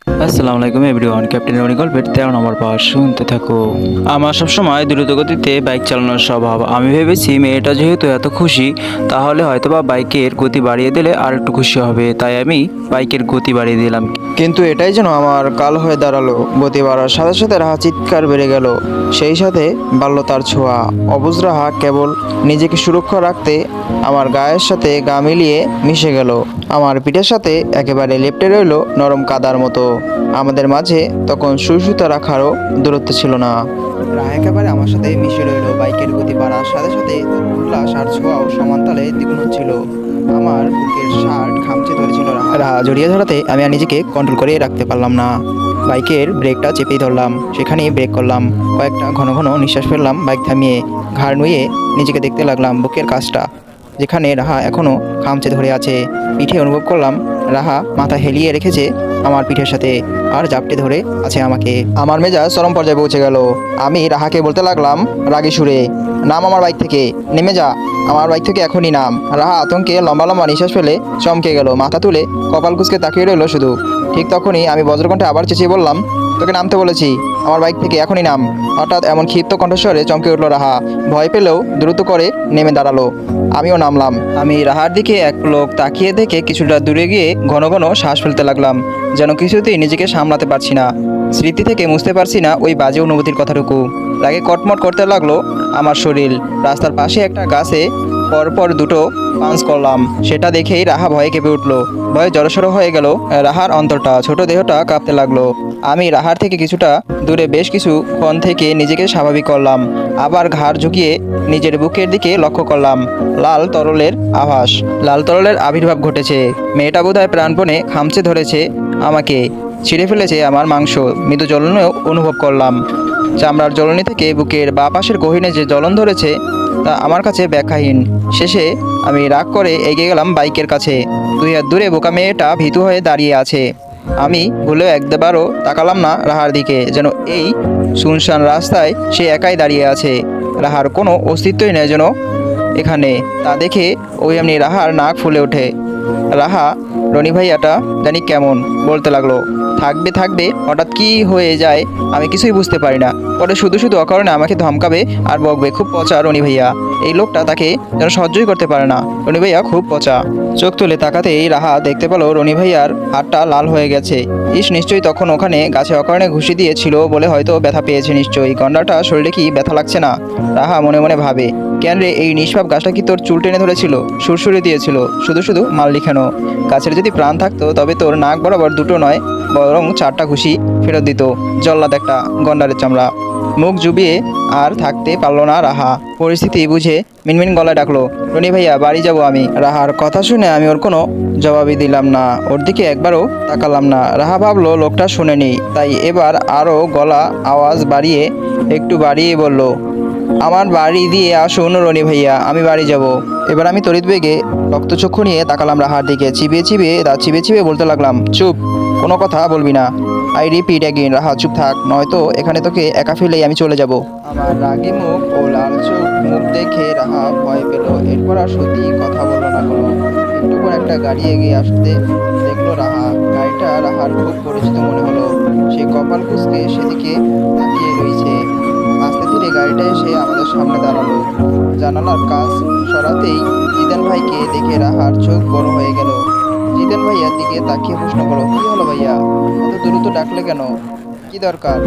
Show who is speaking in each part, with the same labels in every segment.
Speaker 1: আসসালামু আলাইকুম everyone, captain Roni গল্পের 13 নম্বর পার্ট শুনতে থাকো। আমার সবসময় দ্রুত গতিতে বাইক চালানোর স্বভাব। আমি ভেবেছি মেয়েটা যেহেতু এত খুশি, তাহলে হয়তোবা বাইকের গতি বাড়িয়ে দিলে আর একটু খুশি হবে, তাই আমি বাইকের গতি বাড়িয়ে দিলাম। কিন্তু এটাই যেন আমার কাল হয়ে দাঁড়ালো। গতি বাড়ার সাথে সাথে রাহা চিৎকার বেড়ে গেল, সেই সাথে বাড়ল তার ছোঁয়া। অবুঝ রাহা কেবল নিজেকে সুরক্ষা রাখতে আমার গায়ের সাথে গা মিলিয়ে মিশে গেল। আমার পিঠের সাথে একেবারে লেপ্টে রইল নরম কাদার মতো। আমাদের মাঝে তখন সুতা রাখারও দূরত্ব ছিল না। রাহা একেবারে আমার সাথে মিশে রইল। বাইকের গতি বাড়ার সাথে সাথে উল্লাস আর ছোঁয়াও সমান তালে দ্বিগুণ হচ্ছিল। আমার বুকের শার্ট খামচে ধরেছিল রাহা জড়িয়ে ধরাতে আমি আর নিজেকে কন্ট্রোল করে রাখতে পারলাম না। বাইকের ব্রেকটা চেপেই ধরলাম, সেখানেই ব্রেক করলাম। কয়েকটা ঘন ঘন নিঃশ্বাস ফেললাম, বাইক থামিয়ে ঘাড় নুয়ে নিজেকে দেখতে লাগলাম বুকের কাজটা, যেখানে রাহা এখনও খামচে ধরে আছে। পিঠে অনুভব করলাম রাহা মাথা হেলিয়ে রেখেছে আমার পিঠের সাথে আর জাপটে ধরে আছে আমাকে। আমার মেজাজ চরম পর্যায়ে পৌঁছে গেল। আমি রাহাকে বলতে লাগলাম রাগী সুরে, নাম আমার বাইক থেকে, নেমে যা, আমার বাইক থেকে এখনই নাম। রাহা আতঙ্কে লম্বা লম্বা নিঃশ্বাস ফেলে চমকে গেল, মাথা তুলে কপাল কুঁচকে তাকিয়ে রইল শুধু। ঠিক তখনই আমি বজ্রকণ্ঠে আবার চেঁচিয়ে বললাম, তোকে নামতে বলেছি, আমার বাইক থেকে এখনই নাম। হঠাৎ এমন ক্ষিপ্ত কণ্ঠস্বরে চমকে উঠল রাহা। ভয় পেলেও দ্রুত করে নেমে দাঁড়ালো। আমিও নামলাম। আমি রাহার দিকে এক লোক তাকিয়ে দেখে কিছুটা দূরে গিয়ে ঘন ঘন শ্বাস ফেলতে লাগলাম, যেন কিছুতেই নিজেকে সামলাতে পারছি না। স্মৃতি থেকে মুছতে পারছি না ওই বাজে অনুভূতির কথাটুকু। রাগে কটমট করতে লাগলো আমার শরীর। রাস্তার পাশে একটা গাছে পরপর দুটো পাঞ্চ করলাম, সেটা দেখেই রাহা ভয়ে কেঁপে উঠলো। ভয়ে জড়সড় হয়ে গেল রাহার অন্তরটা, ছোট দেহটা কাঁপতে লাগলো। আমি রাহার থেকে কিছুটা দূরে বেশ কিছুক্ষণ থেকে নিজেকে স্বাভাবিক করলাম। আবার ঘাড় ঝুঁকিয়ে নিজের বুকের দিকে লক্ষ্য করলাম। লাল তরলের আভাস, লাল তরলের আবির্ভাব ঘটেছে। মেয়েটা বোধহয় প্রাণপণে খামচে ধরেছে আমাকে, ছিঁড়ে ফেলেছে আমার মাংস। মৃদু জ্বলনেও অনুভব করলাম। চামড়ার জ্বলনি থেকে বুকের বা পাশের গহীনে যে জ্বলন ধরেছে তা আমার কাছে ব্যাখ্যাহীন। শেষে আমি রাগ করে এগিয়ে গেলাম বাইকের কাছে। 2 হাত দূরে বোকা মেয়েটা ভীতু হয়ে দাঁড়িয়ে আছে। আমি ভুলেও একবারও তাকালাম না রাহার দিকে, যেন এই শুনশান রাস্তায় সে একাই দাঁড়িয়ে আছে। রাহার কোনো অস্তিত্বই নেই যেন এখানে। তা দেখে ওই এমনি রাহার নাক ফুলে ওঠে। রাহা, রনি ভাইয়াটা জানি কেমন, বলতে লাগলো। থাকবে থাকবে, হঠাৎ কি হয়ে যায় আমি কিছুই বুঝতে পারি না। পরে শুধু শুধু অকারণে আমাকে ধমকাবে আর বকবে। খুব পচা রনি ভাইয়া, এই লোকটা তাকে যেন সহ্যই করতে পারে না। রনি ভাইয়া খুব পচা। চোখ তুলে তাকাতেই রাহা দেখতে পেল রনি ভাইয়ার হাতটা লাল হয়ে গেছে। ইস, নিশ্চয়ই তখন ওখানে গাছে অকারণে ঘুষি দিয়েছিল বলে হয়তো ব্যথা পেয়েছে নিশ্চয়ই। গন্ডাটা শরীরে কি ব্যথা লাগছে না? রাহা মনে মনে ভাবে, কেন রে, এই নিষ্পাপ গাছটা কি তোর চুল টেনে ধরেছিল, সুরসুরে দিয়েছিল, শুধু শুধু মাল লিখানো? গাছের যদি প্রাণ থাকতো তবে তোর নাক বরাবর দুটো নয় বরং 4টা ঘুষি ফেরত দিত। জল্লাদ একটা, গন্ডারের চামড়া। মুখ জুবিয়ে আর থাকতে পারলো না রাহা। পরিস্থিতি বুঝে মিনমিন গলায় ডাকলো, রনি ভাইয়া, বাড়ি যাব আমি। রাহার কথা শুনে আমি ওর কোনো জবাবই দিলাম না, ওর দিকে একবারও তাকালাম না। রাহা ভাবলো লোকটা শুনেনি, তাই এবার আরও গলা আওয়াজ বাড়িয়ে একটু বাড়িয়ে বলল, আমার বাড়ি দিয়ে আসুন রনি ভাইয়া, আমি বাড়ি যাব। এবার আমি তড়িৎ বেগে রক্তচক্ষু নিয়ে তাকালাম রাহার দিকে। চিবিয়ে চিবিয়ে দাঁত চিবিয়ে চিবিয়ে বলতে লাগলাম, চুপ, কোনো কথা বলবি না। আই রিপিট অ্যাগেন, রাহা চুপ থাক, নয়তো এখানে তোকে একা ফেলেই আমি চলে যাব। আমার রাগী মুখ ও লাল চোখ মুখ দেখে রাহা ভয় পেল। এরপর আর সত্যি কথা বললো না কোনো। একটু পর একটা গাড়ি এগিয়ে আসতে দেখলো রাহা। গাড়িটা রাহার খুব পরিচিত মনে হলো। সে কপাল কুঁচকে সেদিকে তাকিয়ে রয়েছে। আস্তে ধীরে গাড়িটা এসে আমাদের সামনে দাঁড়ালো। জানালার কাজ সরাতেই জিদান ভাইকে দেখে রাহার চোখ বড় হয়ে গেল। জিদান ভাইয়ার দিকে তাকিয়ে প্রশ্ন করো, কি হলো ভাইয়া, এত দ্রুত ডাকলে কেন, কি দরকার,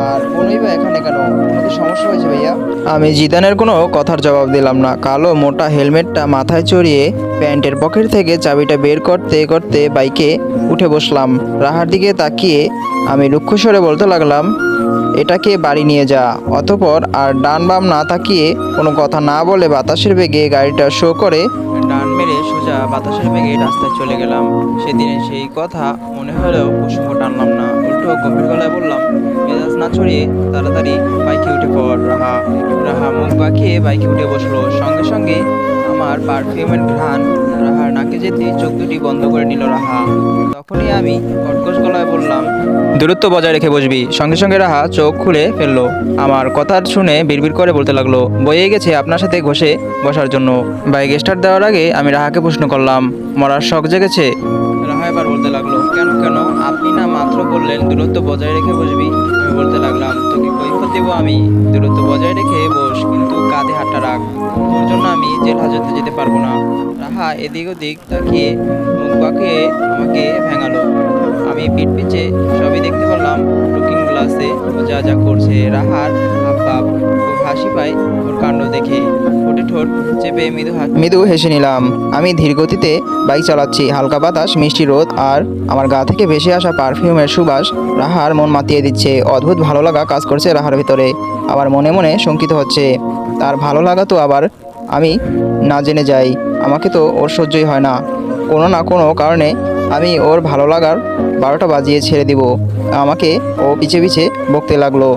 Speaker 1: আর কোনোই বা এখানে কেন, কোনো কি সমস্যা হয়েছে ভাইয়া? আমি জিদানের কোনো কথার জবাব দিলাম না। কালো মোটা হেলমেটটা মাথায় চড়িয়ে প্যান্টের পকেট থেকে চাবিটা বের করতে করতে বাইকে উঠে বসলাম। রাহার দিকে তাকিয়ে আমি রুক্ষস্বরে বলতে লাগলাম, এটাকে বাড়ি নিয়ে যা। অতঃপর আর ডান বাম না তাকিয়ে কোনো কথা না বলে বাতাসের বেগে গাড়িটা শো করে ডান মেরে সোজা বাতাসের বেগে রাস্তায় চলে গেলাম। সেদিনের সেই কথা মনে হলেও প্রসঙ্গ টানলাম না, উল্টো গম্ভীর গলায় বললাম, মেজাজ না ছড়িয়ে তাড়াতাড়ি বাইকে উঠে পড় রাহা। রাহা মুখ বাঁকিয়ে বাইকে উঠে বসলো। সঙ্গে সঙ্গে আমার পারফিউমের ঘ্রাণ রাহার নাকে যেতে চোখ দুটি বন্ধ করে নিল রাহা। তখনই আমি কর্কশ গলায় বললাম, দূরত্ব বজায় রেখে বসবি। সঙ্গে সঙ্গে রাহা চোখ খুলে ফেললো। আমার কথা শুনে বিড়বিড় করে বলতে লাগলো, বয়ে গেছে আপনার সাথে ঘষে বসার জন্য। বাইক স্টার্ট দেওয়ার আগে আমি রাহাকে প্রশ্ন করলাম, মরার শখ জেগেছে? রাহা এবার বলতে লাগলো, কেন কেন, আপনি না মাত্র বললেন দূরত্ব বজায় রেখে বসবি। আমি বলতে লাগলাম, তোকে কৈফিয়ত দেবো আমি, দূরত্ব বজায় রেখে বস, কিন্তু কাঁধে হাতটা রাখ। তোর জন্য আমি জেল হাজতে যেতে পারবো না। রাহা এদিক ওদিক তাকিয়ে মুখ বাঁকিয়ে আমাকে ভেঙালো। আমি পিঠ পিছে সবই দেখতে পারলাম। লুকিং গ্লাসে ও যা যা করছে। রাহার হাবভাব, খুব হাসি পায় ওর কাণ্ড দেখে। ঠোঁটে ঠোঁট চেপে মৃদু হেসে নিলাম। আমি ধীর গতিতে বাইক চালাচ্ছি। হালকা বাতাস, মিষ্টি রোদ আর আমার গা থেকে ভেসে আসা পারফিউমের সুবাস রাহার মন মাতিয়ে দিচ্ছে। অদ্ভুত ভালো লাগা কাজ করছে রাহার ভিতরে। আবার মনে মনে শঙ্কিত হচ্ছে, তার ভালো লাগা তো আবার আমি না জেনে যাই। আমাকে তো ওর সহ্যই হয় না। কোনো না কোনো কারণে আমি ওর ভালো লাগার 12টা বাজিয়ে ছেড়ে দিব। আমাকে ও পিছে পিছে বকতে লাগলো।